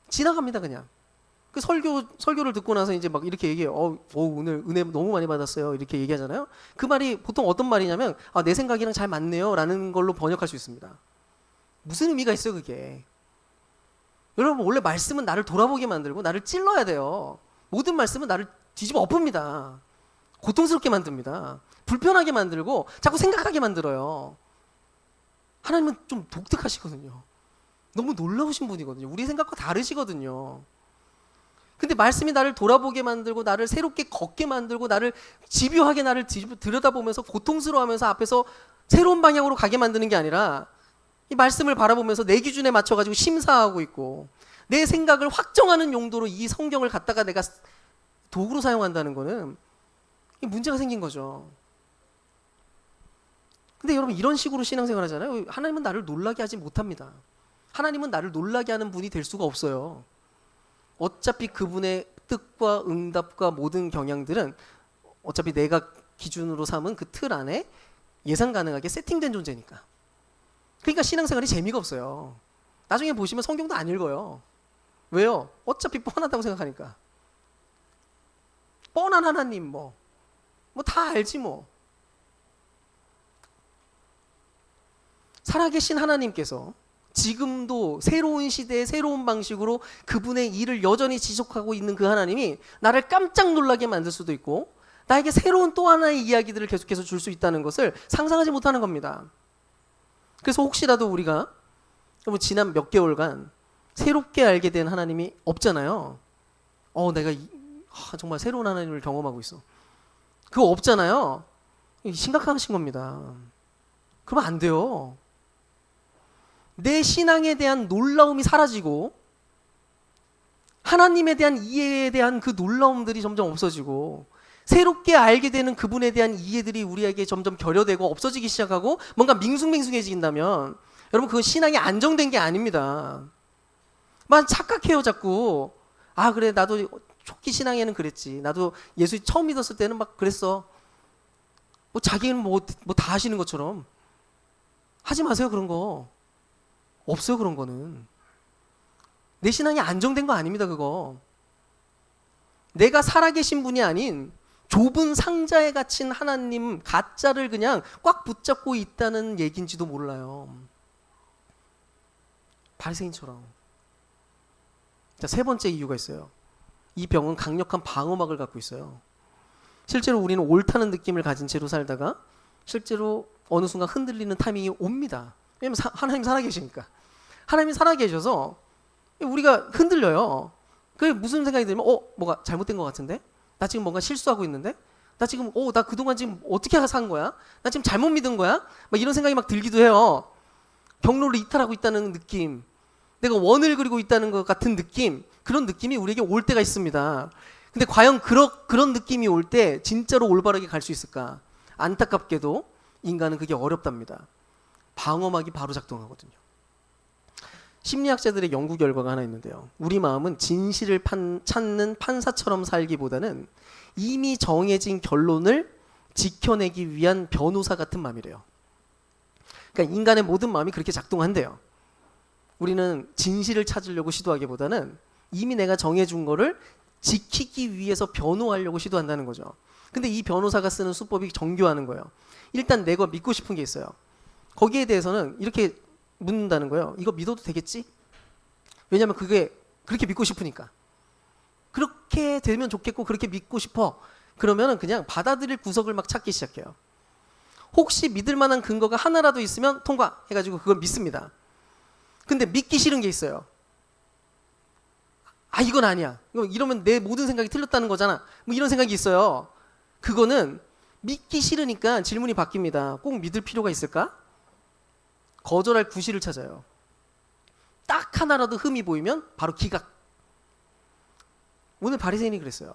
지나갑니다, 그냥. 그 설교를 듣고 나서 이제 막 이렇게 얘기해요. 오늘 은혜 너무 많이 받았어요. 이렇게 얘기하잖아요. 그 말이 보통 어떤 말이냐면, 내 생각이랑 잘 맞네요. 라는 걸로 번역할 수 있습니다. 무슨 의미가 있어요, 그게? 여러분, 원래 말씀은 나를 돌아보게 만들고 나를 찔러야 돼요. 모든 말씀은 나를 뒤집어 엎습니다. 고통스럽게 만듭니다. 불편하게 만들고 자꾸 생각하게 만들어요. 하나님은 좀 독특하시거든요. 너무 놀라우신 분이거든요. 우리 생각과 다르시거든요. 근데 말씀이 나를 돌아보게 만들고 나를 새롭게 걷게 만들고 나를 집요하게 나를 들여다보면서 고통스러워하면서 앞에서 새로운 방향으로 가게 만드는 게 아니라 이 말씀을 바라보면서 내 기준에 맞춰가지고 심사하고 있고 내 생각을 확정하는 용도로 이 성경을 갖다가 내가 도구로 사용한다는 거는 문제가 생긴 거죠. 근데 여러분 이런 식으로 신앙생활 하잖아요. 하나님은 나를 놀라게 하지 못합니다. 하나님은 나를 놀라게 하는 분이 될 수가 없어요. 어차피 그분의 뜻과 응답과 모든 경향들은 어차피 내가 기준으로 삼은 그 틀 안에 예상 가능하게 세팅된 존재니까. 그러니까 신앙생활이 재미가 없어요. 나중에 보시면 성경도 안 읽어요. 왜요? 어차피 뻔하다고 생각하니까. 뻔한 하나님 뭐 다 알지 뭐. 살아계신 하나님께서 지금도 새로운 시대의 새로운 방식으로 그분의 일을 여전히 지속하고 있는 그 하나님이 나를 깜짝 놀라게 만들 수도 있고 나에게 새로운 또 하나의 이야기들을 계속해서 줄 수 있다는 것을 상상하지 못하는 겁니다. 그래서 혹시라도 우리가 지난 몇 개월간 새롭게 알게 된 하나님이 없잖아요. 내가 정말 새로운 하나님을 경험하고 있어. 그거 없잖아요. 심각하신 겁니다. 그러면 안 돼요. 내 신앙에 대한 놀라움이 사라지고 하나님에 대한 이해에 대한 그 놀라움들이 점점 없어지고 새롭게 알게 되는 그분에 대한 이해들이 우리에게 점점 결여되고 없어지기 시작하고 뭔가 밍숭맹숭해진다면 여러분 그건 신앙이 안정된 게 아닙니다. 만 착각해요 자꾸. 그래 나도 초기 신앙에는 그랬지. 나도 예수 처음 믿었을 때는 막 그랬어. 자기는 다 하시는 것처럼. 하지 마세요 그런 거. 없어요 그런 거는. 내 신앙이 안정된 거 아닙니다 그거. 내가 살아계신 분이 아닌 좁은 상자에 갇힌 하나님 가짜를 그냥 꽉 붙잡고 있다는 얘기인지도 몰라요. 바리새인처럼. 자, 세 번째 이유가 있어요. 이 병은 강력한 방어막을 갖고 있어요. 실제로 우리는 옳다는 느낌을 가진 채로 살다가 실제로 어느 순간 흔들리는 타이밍이 옵니다. 왜냐면 하나님 살아계시니까. 하나님이 살아계셔서 우리가 흔들려요. 그게 무슨 생각이 들면 뭐가 잘못된 것 같은데? 나 지금 뭔가 실수하고 있는데? 나 지금 나 그동안 지금 어떻게 산 거야? 나 지금 잘못 믿은 거야? 막 이런 생각이 막 들기도 해요. 경로를 이탈하고 있다는 느낌, 내가 원을 그리고 있다는 것 같은 느낌, 그런 느낌이 우리에게 올 때가 있습니다. 근데 과연 그런 느낌이 올 때 진짜로 올바르게 갈 수 있을까? 안타깝게도 인간은 그게 어렵답니다. 방어막이 바로 작동하거든요. 심리학자들의 연구 결과가 하나 있는데요. 우리 마음은 진실을 찾는 판사처럼 살기보다는 이미 정해진 결론을 지켜내기 위한 변호사 같은 마음이래요. 그러니까 인간의 모든 마음이 그렇게 작동한대요. 우리는 진실을 찾으려고 시도하기보다는 이미 내가 정해준 거를 지키기 위해서 변호하려고 시도한다는 거죠. 근데 이 변호사가 쓰는 수법이 정교하는 거예요. 일단 내가 믿고 싶은 게 있어요. 거기에 대해서는 이렇게 묻는다는 거예요. 이거 믿어도 되겠지? 왜냐면 그게 그렇게 믿고 싶으니까. 그렇게 되면 좋겠고 그렇게 믿고 싶어. 그러면은 그냥 받아들일 구석을 막 찾기 시작해요. 혹시 믿을 만한 근거가 하나라도 있으면 통과 해가지고 그걸 믿습니다. 근데 믿기 싫은 게 있어요. 이건 아니야. 이러면 내 모든 생각이 틀렸다는 거잖아. 뭐 이런 생각이 있어요. 그거는 믿기 싫으니까 질문이 바뀝니다. 꼭 믿을 필요가 있을까? 거절할 구실을 찾아요. 딱 하나라도 흠이 보이면 바로 기각. 오늘 바리새인이 그랬어요.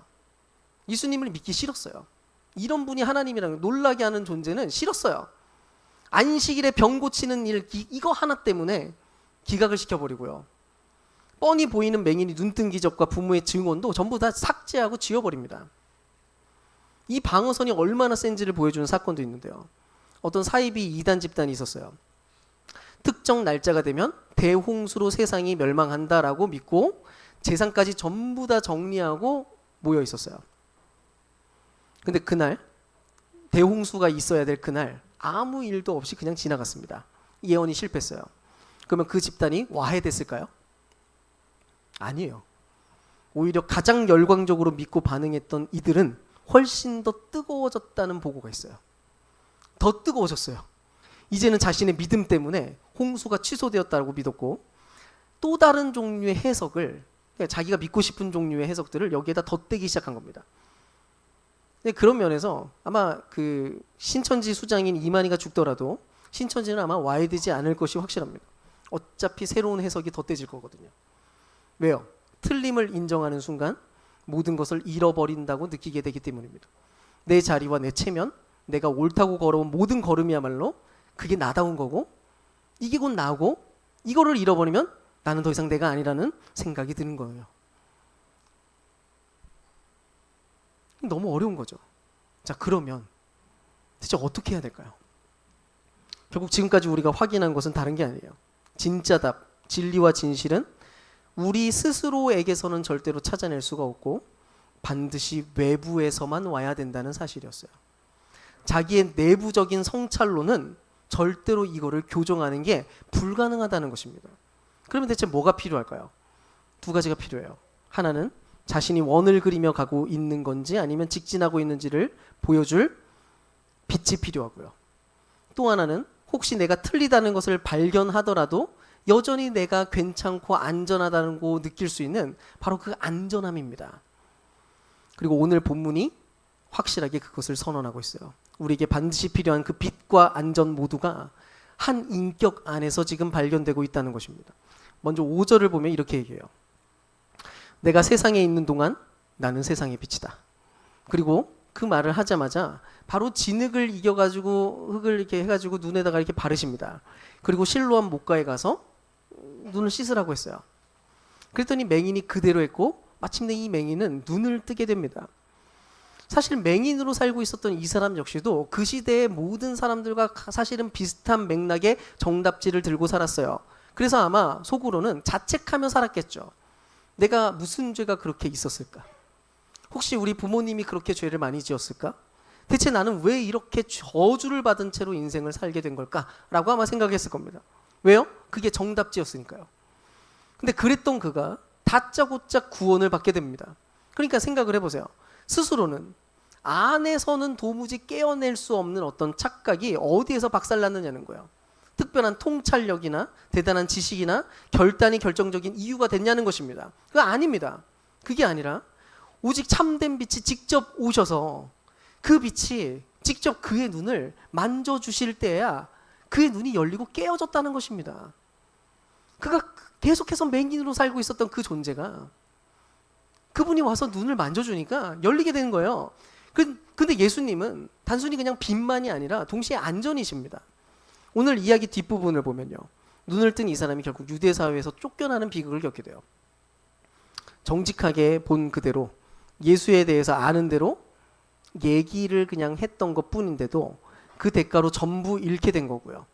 예수님을 믿기 싫었어요. 이런 분이 하나님이라는 놀라게 하는 존재는 싫었어요. 안식일에 병 고치는 일 이거 하나 때문에 기각을 시켜버리고요. 뻔히 보이는 맹인이 눈뜬 기적과 부모의 증언도 전부 다 삭제하고 지워버립니다. 이 방어선이 얼마나 센지를 보여주는 사건도 있는데요. 어떤 사이비 이단 집단이 있었어요. 특정 날짜가 되면 대홍수로 세상이 멸망한다라고 믿고 재산까지 전부 다 정리하고 모여 있었어요. 근데 그날 대홍수가 있어야 될 그날 아무 일도 없이 그냥 지나갔습니다. 예언이 실패했어요. 그러면 그 집단이 와해됐을까요? 아니에요. 오히려 가장 열광적으로 믿고 반응했던 이들은 훨씬 더 뜨거워졌다는 보고가 있어요. 더 뜨거워졌어요. 이제는 자신의 믿음 때문에 홍수가 취소되었다고 믿었고 또 다른 종류의 해석을 자기가 믿고 싶은 종류의 해석들을 여기에다 덧대기 시작한 겁니다. 그런 면에서 아마 그 신천지 수장인 이만희가 죽더라도 신천지는 아마 와야 되지 않을 것이 확실합니다. 어차피 새로운 해석이 덧대질 거거든요. 왜요? 틀림을 인정하는 순간 모든 것을 잃어버린다고 느끼게 되기 때문입니다. 내 자리와 내 체면, 내가 옳다고 걸어온 모든 걸음이야말로 그게 나다운 거고 이게 곧 나고 이거를 잃어버리면 나는 더 이상 내가 아니라는 생각이 드는 거예요. 너무 어려운 거죠. 자, 그러면 대체 어떻게 해야 될까요? 결국 지금까지 우리가 확인한 것은 다른 게 아니에요. 진짜 답, 진리와 진실은 우리 스스로에게서는 절대로 찾아낼 수가 없고 반드시 외부에서만 와야 된다는 사실이었어요. 자기의 내부적인 성찰로는 절대로 이거를 교정하는 게 불가능하다는 것입니다. 그러면 대체 뭐가 필요할까요? 두 가지가 필요해요. 하나는 자신이 원을 그리며 가고 있는 건지 아니면 직진하고 있는지를 보여줄 빛이 필요하고요. 또 하나는 혹시 내가 틀리다는 것을 발견하더라도 여전히 내가 괜찮고 안전하다는 거 느낄 수 있는 바로 그 안전함입니다. 그리고 오늘 본문이 확실하게 그것을 선언하고 있어요. 우리에게 반드시 필요한 그 빛과 안전 모두가 한 인격 안에서 지금 발견되고 있다는 것입니다. 먼저 5절을 보면 이렇게 얘기해요. 내가 세상에 있는 동안 나는 세상의 빛이다. 그리고 그 말을 하자마자 바로 진흙을 이겨가지고 흙을 이렇게 해가지고 눈에다가 이렇게 바르십니다. 그리고 실로암 목가에 가서 눈을 씻으라고 했어요. 그랬더니 맹인이 그대로 했고 마침내 이 맹인은 눈을 뜨게 됩니다. 사실 맹인으로 살고 있었던 이 사람 역시도 그 시대의 모든 사람들과 사실은 비슷한 맥락의 정답지를 들고 살았어요. 그래서 아마 속으로는 자책하며 살았겠죠. 내가 무슨 죄가 그렇게 있었을까? 혹시 우리 부모님이 그렇게 죄를 많이 지었을까? 대체 나는 왜 이렇게 저주를 받은 채로 인생을 살게 된 걸까? 라고 아마 생각했을 겁니다. 왜요? 그게 정답지였으니까요. 근데 그랬던 그가 다짜고짜 구원을 받게 됩니다. 그러니까 생각을 해보세요. 스스로는 안에서는 도무지 깨어낼 수 없는 어떤 착각이 어디에서 박살났느냐는 거예요. 특별한 통찰력이나 대단한 지식이나 결단이 결정적인 이유가 됐냐는 것입니다. 그거 아닙니다. 그게 아니라 오직 참된 빛이 직접 오셔서 그 빛이 직접 그의 눈을 만져주실 때야 그의 눈이 열리고 깨어졌다는 것입니다. 그가 계속해서 맹인으로 살고 있었던 그 존재가 그분이 와서 눈을 만져주니까 열리게 되는 거예요. 근데 예수님은 단순히 그냥 빛만이 아니라 동시에 안전이십니다. 오늘 이야기 뒷부분을 보면요. 눈을 뜬 이 사람이 결국 유대 사회에서 쫓겨나는 비극을 겪게 돼요. 정직하게 본 그대로 예수에 대해서 아는 대로 얘기를 그냥 했던 것 뿐인데도 그 대가로 전부 잃게 된 거고요.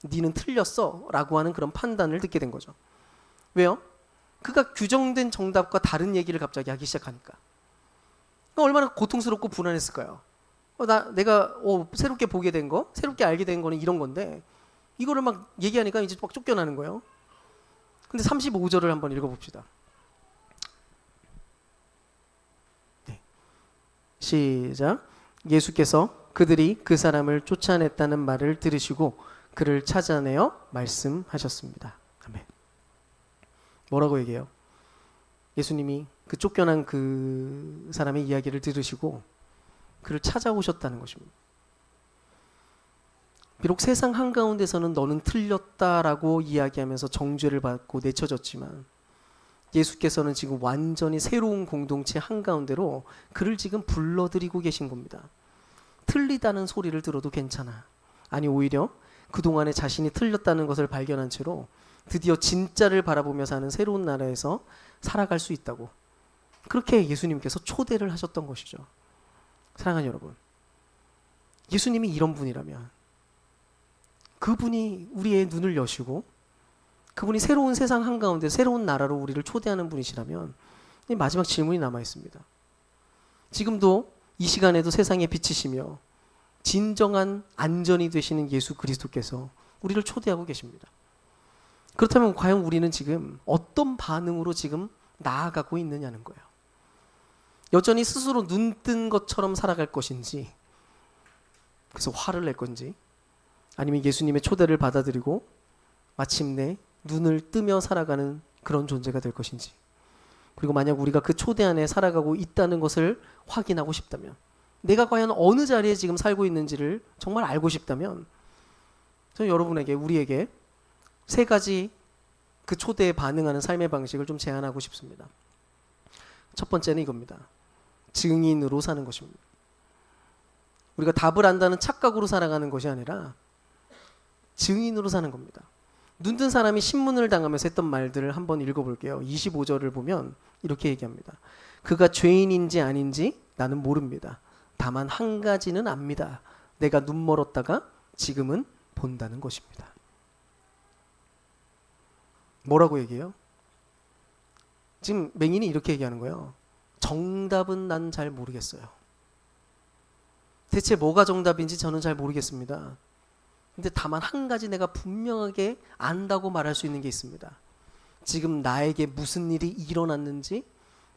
니는 틀렸어 라고 하는 그런 판단을 듣게 된 거죠. 왜요? 그가 규정된 정답과 다른 얘기를 갑자기 하기 시작하니까. 얼마나 고통스럽고 불안했을까요? 내가 새롭게 보게 된 거, 새롭게 알게 된 거는 이런 건데 이거를 막 얘기하니까 이제 막 쫓겨나는 거예요. 근데 35절을 한번 읽어봅시다. 네. 시작. 예수께서 그들이 그 사람을 쫓아냈다는 말을 들으시고 그를 찾아내어 말씀하셨습니다. 아멘. 뭐라고 얘기해요? 예수님이 그 쫓겨난 그 사람의 이야기를 들으시고 그를 찾아오셨다는 것입니다. 비록 세상 한가운데서는 너는 틀렸다라고 이야기하면서 정죄를 받고 내쳐졌지만 예수께서는 지금 완전히 새로운 공동체 한가운데로 그를 지금 불러들이고 계신 겁니다. 틀리다는 소리를 들어도 괜찮아. 아니 오히려 그동안에 자신이 틀렸다는 것을 발견한 채로 드디어 진짜를 바라보며 사는 새로운 나라에서 살아갈 수 있다고 그렇게 예수님께서 초대를 하셨던 것이죠. 사랑하는 여러분, 예수님이 이런 분이라면 그분이 우리의 눈을 여시고 그분이 새로운 세상 한가운데 새로운 나라로 우리를 초대하는 분이시라면 마지막 질문이 남아 있습니다. 지금도 이 시간에도 세상의 빛이시며 진정한 안전이 되시는 예수 그리스도께서 우리를 초대하고 계십니다. 그렇다면 과연 우리는 지금 어떤 반응으로 지금 나아가고 있느냐는 거예요. 여전히 스스로 눈뜬 것처럼 살아갈 것인지, 그래서 화를 낼 건지, 아니면 예수님의 초대를 받아들이고 마침내 눈을 뜨며 살아가는 그런 존재가 될 것인지, 그리고 만약 우리가 그 초대 안에 살아가고 있다는 것을 확인하고 싶다면, 내가 과연 어느 자리에 지금 살고 있는지를 정말 알고 싶다면 저는 여러분에게, 우리에게 세 가지 그 초대에 반응하는 삶의 방식을 좀 제안하고 싶습니다. 첫 번째는 이겁니다. 증인으로 사는 것입니다. 우리가 답을 안다는 착각으로 살아가는 것이 아니라 증인으로 사는 겁니다. 눈뜬 사람이 신문을 당하면서 했던 말들을 한번 읽어볼게요. 25절을 보면 이렇게 얘기합니다. 그가 죄인인지 아닌지 나는 모릅니다. 다만 한 가지는 압니다. 내가 눈 멀었다가 지금은 본다는 것입니다. 뭐라고 얘기해요? 지금 맹인이 이렇게 얘기하는 거예요. 정답은 난 잘 모르겠어요. 대체 뭐가 정답인지 저는 잘 모르겠습니다. 근데 다만 한 가지 내가 분명하게 안다고 말할 수 있는 게 있습니다. 지금 나에게 무슨 일이 일어났는지,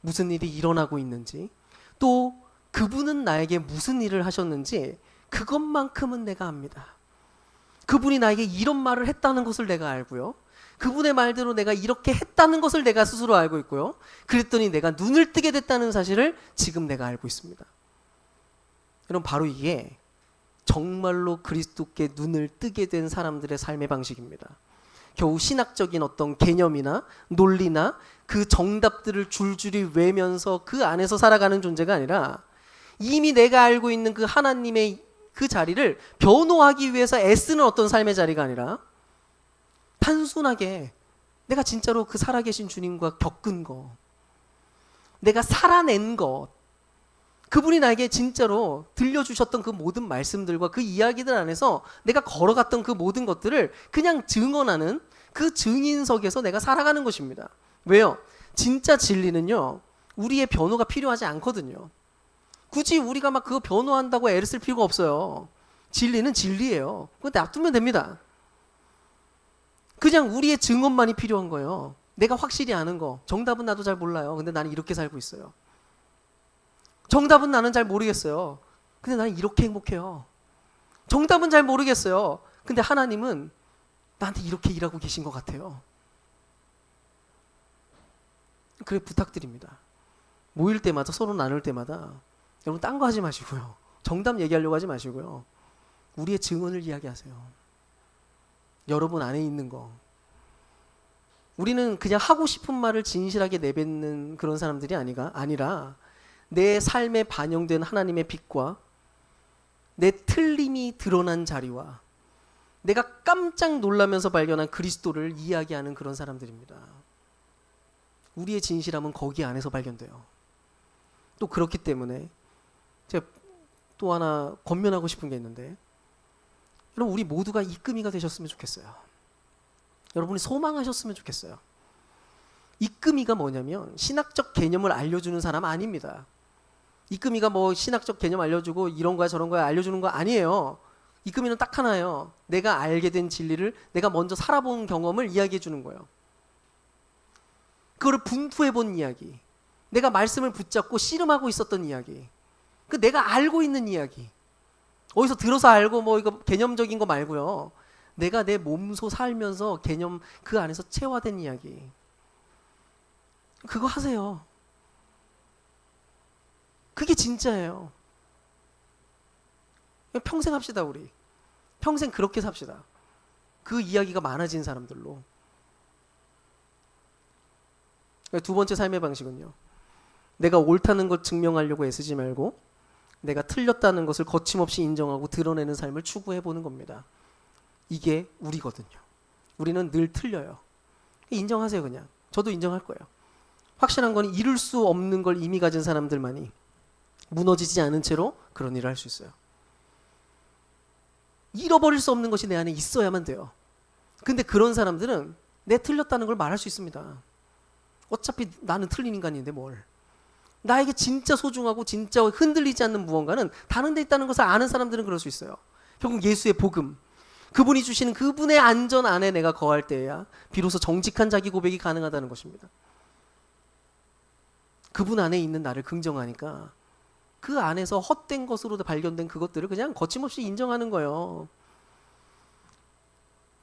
무슨 일이 일어나고 있는지, 또 그분은 나에게 무슨 일을 하셨는지 그것만큼은 내가 압니다. 그분이 나에게 이런 말을 했다는 것을 내가 알고요. 그분의 말대로 내가 이렇게 했다는 것을 내가 스스로 알고 있고요. 그랬더니 내가 눈을 뜨게 됐다는 사실을 지금 내가 알고 있습니다. 여러분, 바로 이게 정말로 그리스도께 눈을 뜨게 된 사람들의 삶의 방식입니다. 겨우 신학적인 어떤 개념이나 논리나 그 정답들을 줄줄이 외면서 그 안에서 살아가는 존재가 아니라 이미 내가 알고 있는 그 하나님의 그 자리를 변호하기 위해서 애쓰는 어떤 삶의 자리가 아니라 단순하게 내가 진짜로 그 살아계신 주님과 겪은 거, 내가 살아낸 것, 그분이 나에게 진짜로 들려주셨던 그 모든 말씀들과 그 이야기들 안에서 내가 걸어갔던 그 모든 것들을 그냥 증언하는 그 증인석에서 내가 살아가는 것입니다. 왜요? 진짜 진리는요, 우리의 변호가 필요하지 않거든요. 굳이 우리가 막 그거 변호한다고 애를 쓸 필요가 없어요. 진리는 진리예요. 그거 놔두면 됩니다. 그냥 우리의 증언만이 필요한 거예요. 내가 확실히 아는 거. 정답은 나도 잘 몰라요. 근데 나는 이렇게 살고 있어요. 정답은 나는 잘 모르겠어요. 근데 나는 이렇게 행복해요. 정답은 잘 모르겠어요. 근데 하나님은 나한테 이렇게 일하고 계신 것 같아요. 그래, 부탁드립니다. 모일 때마다, 서로 나눌 때마다 여러분 딴 거 하지 마시고요. 정답 얘기하려고 하지 마시고요. 우리의 증언을 이야기하세요. 여러분 안에 있는 거. 우리는 그냥 하고 싶은 말을 진실하게 내뱉는 그런 사람들이 아니라 내 삶에 반영된 하나님의 빛과 내 틀림이 드러난 자리와 내가 깜짝 놀라면서 발견한 그리스도를 이야기하는 그런 사람들입니다. 우리의 진실함은 거기 안에서 발견돼요. 또 그렇기 때문에 제가 또 하나 권면하고 싶은 게 있는데, 여러분, 우리 모두가 이끄미가 되셨으면 좋겠어요. 여러분이 소망하셨으면 좋겠어요. 이끄미가 뭐냐면 신학적 개념을 알려주는 사람 아닙니다. 이끄미가 뭐 신학적 개념 알려주고 이런 거야 저런 거야 알려주는 거 아니에요. 이끄미는 딱 하나예요. 내가 알게 된 진리를 내가 먼저 살아본 경험을 이야기해 주는 거예요. 그거를 분투해 본 이야기, 내가 말씀을 붙잡고 씨름하고 있었던 이야기, 그 내가 알고 있는 이야기, 어디서 들어서 알고 뭐 이거 개념적인 거 말고요. 내가 내 몸소 살면서 개념 그 안에서 체화된 이야기, 그거 하세요. 그게 진짜예요. 평생 합시다. 우리 평생 그렇게 삽시다. 그 이야기가 많아진 사람들로. 두 번째 삶의 방식은요, 내가 옳다는 걸 증명하려고 애쓰지 말고 내가 틀렸다는 것을 거침없이 인정하고 드러내는 삶을 추구해보는 겁니다. 이게 우리거든요. 우리는 늘 틀려요. 인정하세요. 그냥 저도 인정할 거예요. 확실한 건 이룰 수 없는 걸 이미 가진 사람들만이 무너지지 않은 채로 그런 일을 할 수 있어요. 잃어버릴 수 없는 것이 내 안에 있어야만 돼요. 근데 그런 사람들은 내 틀렸다는 걸 말할 수 있습니다. 어차피 나는 틀린 인간인데 뭘. 나에게 진짜 소중하고 진짜 흔들리지 않는 무언가는 다른 데 있다는 것을 아는 사람들은 그럴 수 있어요. 결국 예수의 복음, 그분이 주시는 그분의 안전 안에 내가 거할 때야 비로소 정직한 자기 고백이 가능하다는 것입니다. 그분 안에 있는 나를 긍정하니까 그 안에서 헛된 것으로 발견된 그것들을 그냥 거침없이 인정하는 거예요.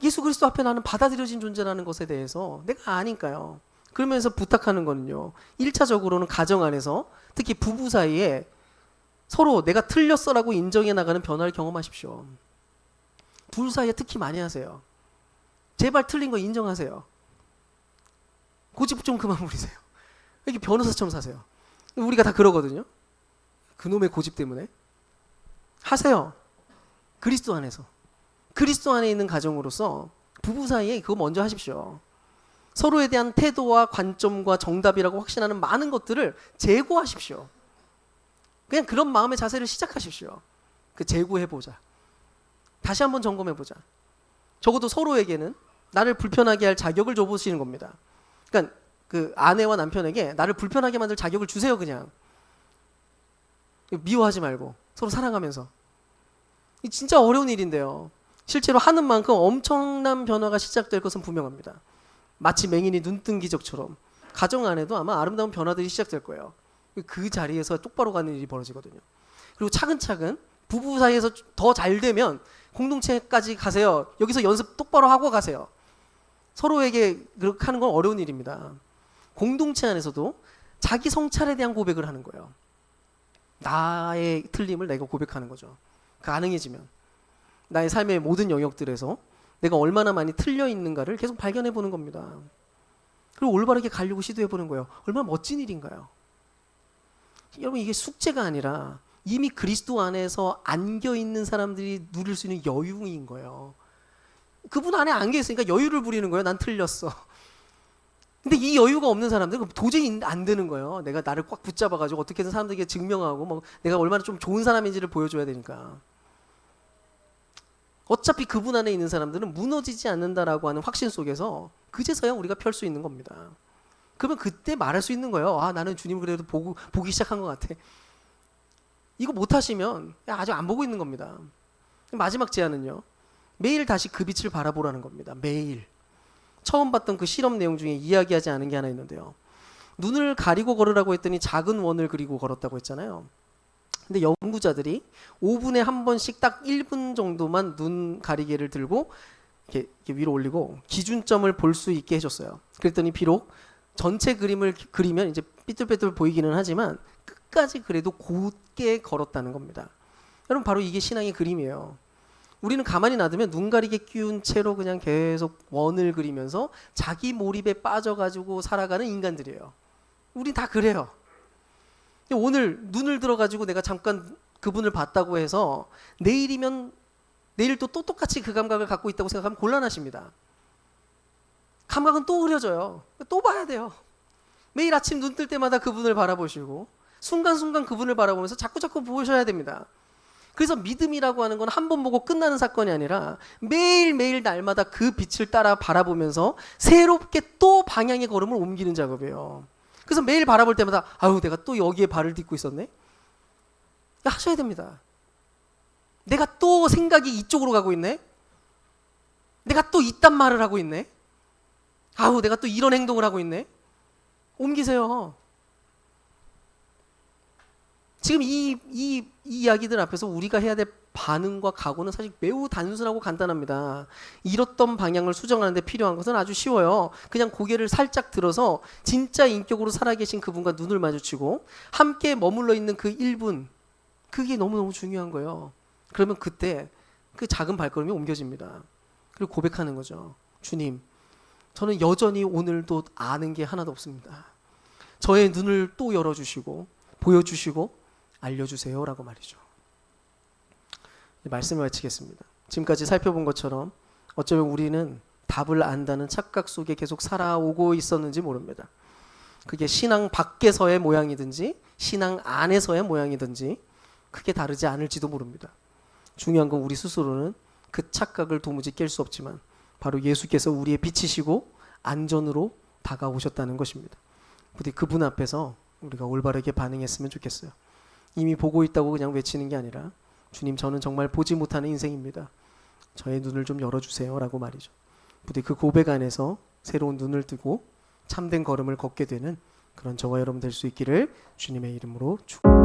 예수 그리스도 앞에 나는 받아들여진 존재라는 것에 대해서 내가 아니까요. 그러면서 부탁하는 거는요, 1차적으로는 가정 안에서 특히 부부 사이에 서로 내가 틀렸어라고 인정해 나가는 변화를 경험하십시오. 둘 사이에 특히 많이 하세요. 제발 틀린 거 인정하세요. 고집 좀 그만 부리세요. 이렇게 변호사처럼 사세요. 우리가 다 그러거든요. 그놈의 고집 때문에. 하세요. 그리스도 안에서. 그리스도 안에 있는 가정으로서 부부 사이에 그거 먼저 하십시오. 서로에 대한 태도와 관점과 정답이라고 확신하는 많은 것들을 제고하십시오. 그냥 그런 마음의 자세를 시작하십시오. 그 제고해보자. 다시 한번 점검해보자. 적어도 서로에게는 나를 불편하게 할 자격을 줘보시는 겁니다. 그러니까 그 아내와 남편에게 나를 불편하게 만들 자격을 주세요. 그냥 미워하지 말고 서로 사랑하면서. 이 진짜 어려운 일인데요. 실제로 하는 만큼 엄청난 변화가 시작될 것은 분명합니다. 마치 맹인이 눈뜬 기적처럼 가정 안에도 아마 아름다운 변화들이 시작될 거예요. 그 자리에서 똑바로 가는 일이 벌어지거든요. 그리고 차근차근 부부 사이에서 더 잘 되면 공동체까지 가세요. 여기서 연습 똑바로 하고 가세요. 서로에게 그렇게 하는 건 어려운 일입니다. 공동체 안에서도 자기 성찰에 대한 고백을 하는 거예요. 나의 틀림을 내가 고백하는 거죠. 가능해지면 나의 삶의 모든 영역들에서 내가 얼마나 많이 틀려 있는가를 계속 발견해 보는 겁니다. 그리고 올바르게 가려고 시도해 보는 거예요. 얼마나 멋진 일인가요? 여러분, 이게 숙제가 아니라 이미 그리스도 안에서 안겨 있는 사람들이 누릴 수 있는 여유인 거예요. 그분 안에 안겨 있으니까 여유를 부리는 거예요. 난 틀렸어. 근데 이 여유가 없는 사람들은 도저히 안 되는 거예요. 내가 나를 꽉 붙잡아가지고 어떻게든 사람들에게 증명하고 뭐 내가 얼마나 좀 좋은 사람인지를 보여줘야 되니까. 어차피 그분 안에 있는 사람들은 무너지지 않는다라고 하는 확신 속에서 그제서야 우리가 펼 수 있는 겁니다. 그러면 그때 말할 수 있는 거예요. 아, 나는 주님을 그래도 보기 시작한 것 같아. 이거 못하시면 아직 안 보고 있는 겁니다. 마지막 제안은요. 매일 다시 그 빛을 바라보라는 겁니다. 매일. 처음 봤던 그 실험 내용 중에 이야기하지 않은 게 하나 있는데요. 눈을 가리고 걸으라고 했더니 작은 원을 그리고 걸었다고 했잖아요. 근데 연구자들이 5분에 한 번씩 딱 1분 정도만 눈 가리개를 들고 이렇게 위로 올리고 기준점을 볼 수 있게 해줬어요. 그랬더니 비록 전체 그림을 그리면 이제 삐뚤빼뚤 보이기는 하지만 끝까지 그래도 곧게 걸었다는 겁니다. 여러분, 바로 이게 신앙의 그림이에요. 우리는 가만히 놔두면 눈 가리개 끼운 채로 그냥 계속 원을 그리면서 자기 몰입에 빠져가지고 살아가는 인간들이에요. 우린 다 그래요. 오늘 눈을 들어가지고 내가 잠깐 그분을 봤다고 해서 내일이면 내일 또 똑같이 그 감각을 갖고 있다고 생각하면 곤란하십니다. 감각은 또 흐려져요. 또 봐야 돼요. 매일 아침 눈 뜰 때마다 그분을 바라보시고 순간순간 그분을 바라보면서 자꾸자꾸 보셔야 됩니다. 그래서 믿음이라고 하는 건 한 번 보고 끝나는 사건이 아니라 매일매일 날마다 그 빛을 따라 바라보면서 새롭게 또 방향의 걸음을 옮기는 작업이에요. 그래서 매일 바라볼 때마다 아유, 내가 또 여기에 발을 딛고 있었네. 하셔야 됩니다. 내가 또 생각이 이쪽으로 가고 있네. 내가 또 이딴 말을 하고 있네. 아우, 내가 또 이런 행동을 하고 있네. 옮기세요. 지금 이 이야기들 앞에서 우리가 해야 될 반응과 각오는 사실 매우 단순하고 간단합니다. 잃었던 방향을 수정하는 데 필요한 것은 아주 쉬워요. 그냥 고개를 살짝 들어서 진짜 인격으로 살아계신 그분과 눈을 마주치고 함께 머물러 있는 그 1분, 그게 너무너무 중요한 거예요. 그러면 그때 그 작은 발걸음이 옮겨집니다. 그리고 고백하는 거죠. 주님, 저는 여전히 오늘도 아는 게 하나도 없습니다. 저의 눈을 또 열어주시고 보여주시고 알려주세요 라고 말이죠. 말씀을 마치겠습니다. 지금까지 살펴본 것처럼 어쩌면 우리는 답을 안다는 착각 속에 계속 살아오고 있었는지 모릅니다. 그게 신앙 밖에서의 모양이든지 신앙 안에서의 모양이든지 크게 다르지 않을지도 모릅니다. 중요한 건 우리 스스로는 그 착각을 도무지 깰 수 없지만 바로 예수께서 우리의 빛이시고 안전으로 다가오셨다는 것입니다. 부디 그분 앞에서 우리가 올바르게 반응했으면 좋겠어요. 이미 보고 있다고 그냥 외치는 게 아니라 주님, 저는 정말 보지 못하는 인생입니다. 저의 눈을 좀 열어주세요 라고 말이죠. 부디 그 고백 안에서 새로운 눈을 뜨고 참된 걸음을 걷게 되는 그런 저와 여러분 될 수 있기를 주님의 이름으로 축복합니다.